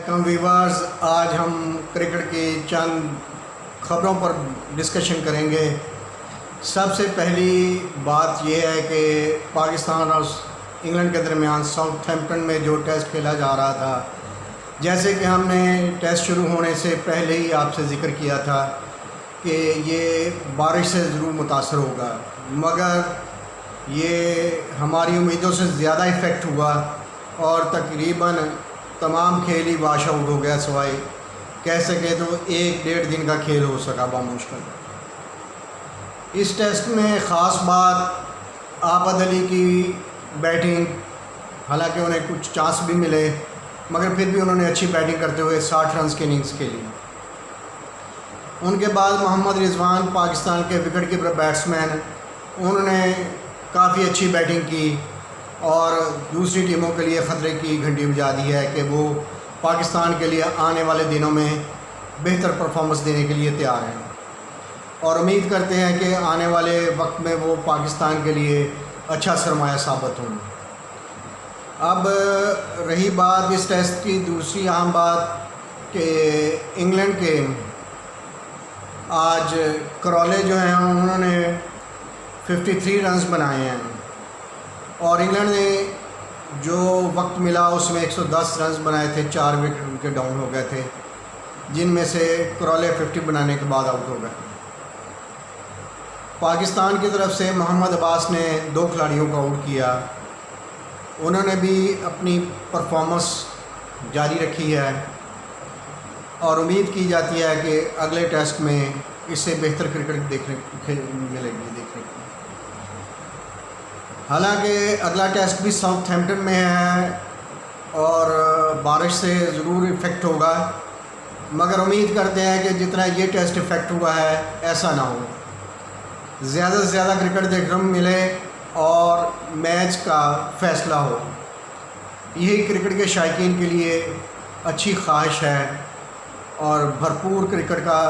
Welcome viewers. आज हम cricket की चंद ख़बरों पर डिस्कशन करेंगे। सबसे पहली बात यह है कि पाकिस्तान और इंग्लैंड के दरमियान साउथहैम्पटन में जो टेस्ट खेला जा रहा था, जैसे कि हमने टेस्ट शुरू होने से पहले ही आपसे ज़िक्र किया था कि ये बारिश से ज़रूर मुतासर होगा, मगर ये हमारी उम्मीदों से ज़्यादा इफ़ेक्ट हुआ और तकरीबन तमाम खेल ही वाश आउट हो गया। सिवाय कह सके तो 1-1.5 दिन का खेल हो सका बामुश्किल। इस टेस्ट में ख़ास बात आबद अली की बैटिंग, हालांकि उन्हें कुछ चांस भी मिले मगर फिर भी उन्होंने अच्छी बैटिंग करते हुए 60 रन की इनिंग्स खेली। उनके बाद मोहम्मद रिजवान, पाकिस्तान के विकेट कीपर बैट्समैन, उन्होंने काफ़ी अच्छी बैटिंग की और दूसरी टीमों के लिए ख़तरे की घंटी बजा दी है कि वो पाकिस्तान के लिए आने वाले दिनों में बेहतर परफॉर्मेंस देने के लिए तैयार हैं और उम्मीद करते हैं कि आने वाले वक्त में वो पाकिस्तान के लिए अच्छा सरमाया साबित हों। अब रही बात इस टेस्ट की दूसरी अहम बात कि इंग्लैंड के आज क्रॉले जो हैं उन्होंने 53 रन्स बनाए हैं और इंग्लैंड ने जो वक्त मिला उसमें 110 रन्स बनाए थे। 4 विकेट उनके डाउन हो गए थे, जिनमें से क्रॉले 50 बनाने के बाद आउट हो गए। पाकिस्तान की तरफ से मोहम्मद अब्बास ने 2 खिलाड़ियों को आउट किया। उन्होंने भी अपनी परफॉर्मेंस जारी रखी है और उम्मीद की जाती है कि अगले टेस्ट में इससे बेहतर क्रिकेट मिलेगी देखने को। हालांकि अगला टेस्ट भी साउथहैम्पटन में है और बारिश से ज़रूर इफ़ेक्ट होगा, मगर उम्मीद करते हैं कि जितना ये टेस्ट इफ़ेक्ट हुआ है ऐसा ना हो, ज़्यादा से ज़्यादा क्रिकेट देखने को मिले और मैच का फ़ैसला हो। यही क्रिकेट के शायकीन के लिए अच्छी ख्वाहिश है और भरपूर क्रिकेट का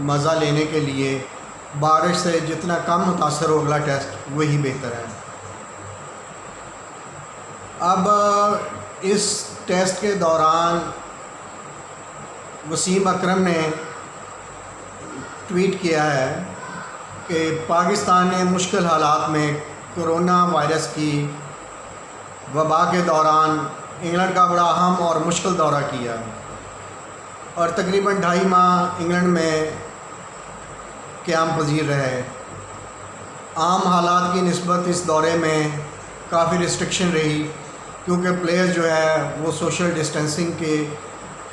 मज़ा लेने के लिए बारिश से जितना कम मुतासर हो अगला टेस्ट वही बेहतर है। अब इस टेस्ट के दौरान वसीम अकरम ने ट्वीट किया है कि पाकिस्तान ने मुश्किल हालात में कोरोना वायरस की वबा के दौरान इंग्लैंड का बड़ा अहम और मुश्किल दौरा किया और तकरीबन 2.5 माह इंग्लैंड में क़याम पजीर रहे। आम हालात की निस्बत इस दौरे में काफ़ी रिस्ट्रिक्शन रही, क्योंकि प्लेयर जो है वो सोशल डिस्टेंसिंग के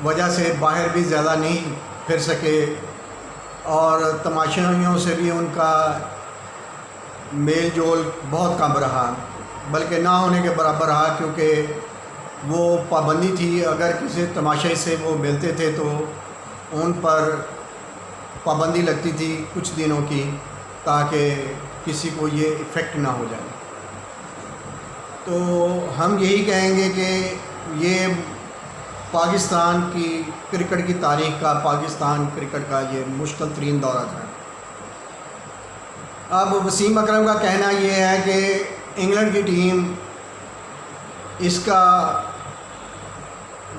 वजह से बाहर भी ज़्यादा नहीं फिर सके और तमाशाइयों से भी उनका मेल जोल बहुत कम रहा, बल्कि ना होने के बराबर रहा, क्योंकि वो पाबंदी थी। अगर किसी तमाशाई से वो मिलते थे तो उन पर पाबंदी लगती थी कुछ दिनों की, ताकि किसी को ये इफ़ेक्ट ना हो जाए। तो हम यही कहेंगे कि ये पाकिस्तान की क्रिकेट की तारीख़ का, पाकिस्तान क्रिकेट का ये मुश्किल तरीन दौरा था। अब वसीम अकरम का कहना ये है कि इंग्लैंड की टीम इसका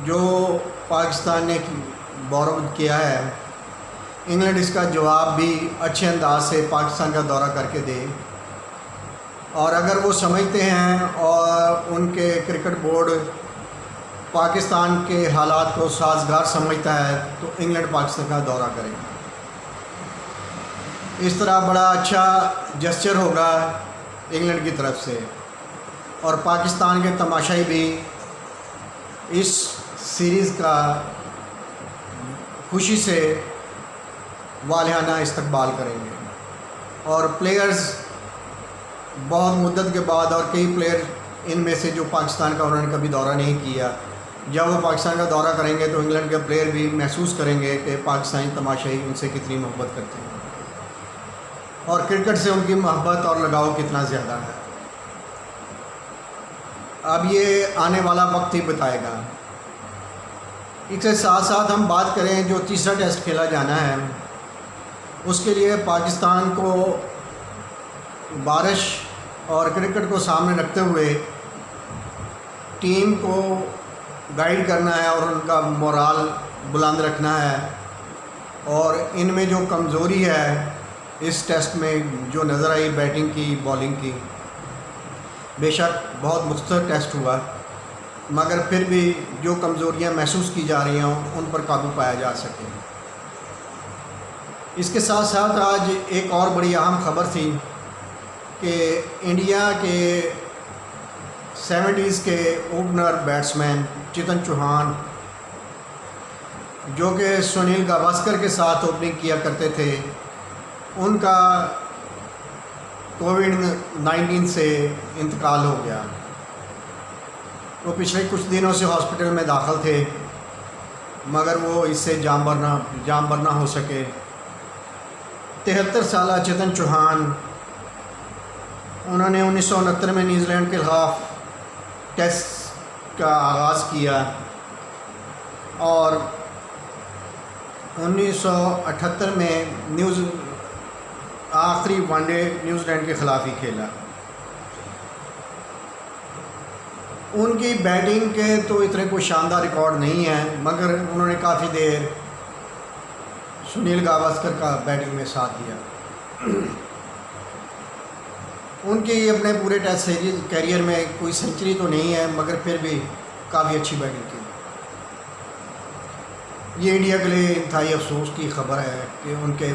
जो पाकिस्तान ने बौरव किया है, इंग्लैंड इसका जवाब भी अच्छे अंदाज से पाकिस्तान का दौरा करके दे और अगर वो समझते हैं और उनके क्रिकेट बोर्ड पाकिस्तान के हालात को साजगार समझता है तो इंग्लैंड पाकिस्तान का दौरा करेगा। इस तरह बड़ा अच्छा जेस्चर होगा इंग्लैंड की तरफ से और पाकिस्तान के तमाशाई भी इस सीरीज़ का खुशी से वालिहाना इस्तकबाल करेंगे और प्लेयर्स बहुत मुद्दत के बाद, और कई प्लेयर इनमें से जो पाकिस्तान का उन्होंने कभी दौरा नहीं किया, जब वो पाकिस्तान का दौरा करेंगे तो इंग्लैंड के प्लेयर भी महसूस करेंगे कि पाकिस्तानी तमाशाई उनसे कितनी मोहब्बत करते हैं और क्रिकेट से उनकी मोहब्बत और लगाव कितना ज़्यादा है। अब ये आने वाला वक्त ही बताएगा। इसके साथ साथ हम बात करें जो तीसरा टेस्ट खेला जाना है, उसके लिए पाकिस्तान को बारिश और क्रिकेट को सामने रखते हुए टीम को गाइड करना है और उनका मोराल बुलंद रखना है। और इनमें जो कमज़ोरी है इस टेस्ट में जो नज़र आई बैटिंग की, बॉलिंग की, बेशक बहुत मुख्तलिफ टेस्ट हुआ मगर फिर भी जो कमज़ोरियाँ महसूस की जा रही हैं उन पर काबू पाया जा सके। इसके साथ साथ आज एक और बड़ी अहम ख़बर थी कि इंडिया के 70s के ओपनर बैट्समैन चेतन चौहान, जो कि सुनील गावस्कर के साथ ओपनिंग किया करते थे, उनका कोविड-19 से इंतकाल हो गया। वो पिछले कुछ दिनों से हॉस्पिटल में दाखिल थे मगर वो इससे जाम बरना हो सके। 73 साल चेतन चौहान, उन्होंने 1969 में न्यूजीलैंड के ख़िलाफ़ टेस्ट का आगाज़ किया और 1978 में आखिरी वनडे न्यूजीलैंड के ख़िलाफ़ ही खेला। उनकी बैटिंग के तो इतने कोई शानदार रिकॉर्ड नहीं है मगर उन्होंने काफ़ी देर सुनील गावस्कर का बैटिंग में साथ दिया। उनकी अपने पूरे टेस्ट सीरीज कैरियर में कोई सेंचुरी तो नहीं है मगर फिर भी काफ़ी अच्छी बैटिंग की। ये इंडिया के लिए इंतहाई अफसोस की ख़बर है कि उनके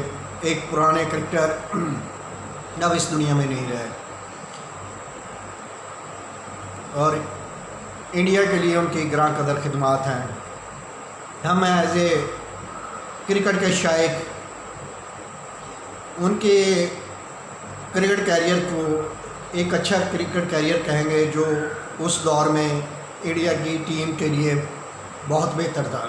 एक पुराने क्रिकेटर अब इस दुनिया में नहीं रहे और इंडिया के लिए उनकी ग्रां कदर खिदमात हैं। हम एज ए क्रिकेट के शायक उनके क्रिकेट कैरियर को एक अच्छा क्रिकेट कैरियर कहेंगे जो उस दौर में इंडिया की टीम के लिए बहुत बेहतर था।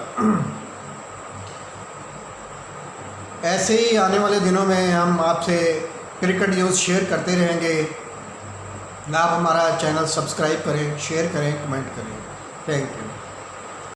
ऐसे ही आने वाले दिनों में हम आपसे क्रिकेट न्यूज़ शेयर करते रहेंगे। आप हमारा चैनल सब्सक्राइब करें, शेयर करें, कमेंट करें। Thank you.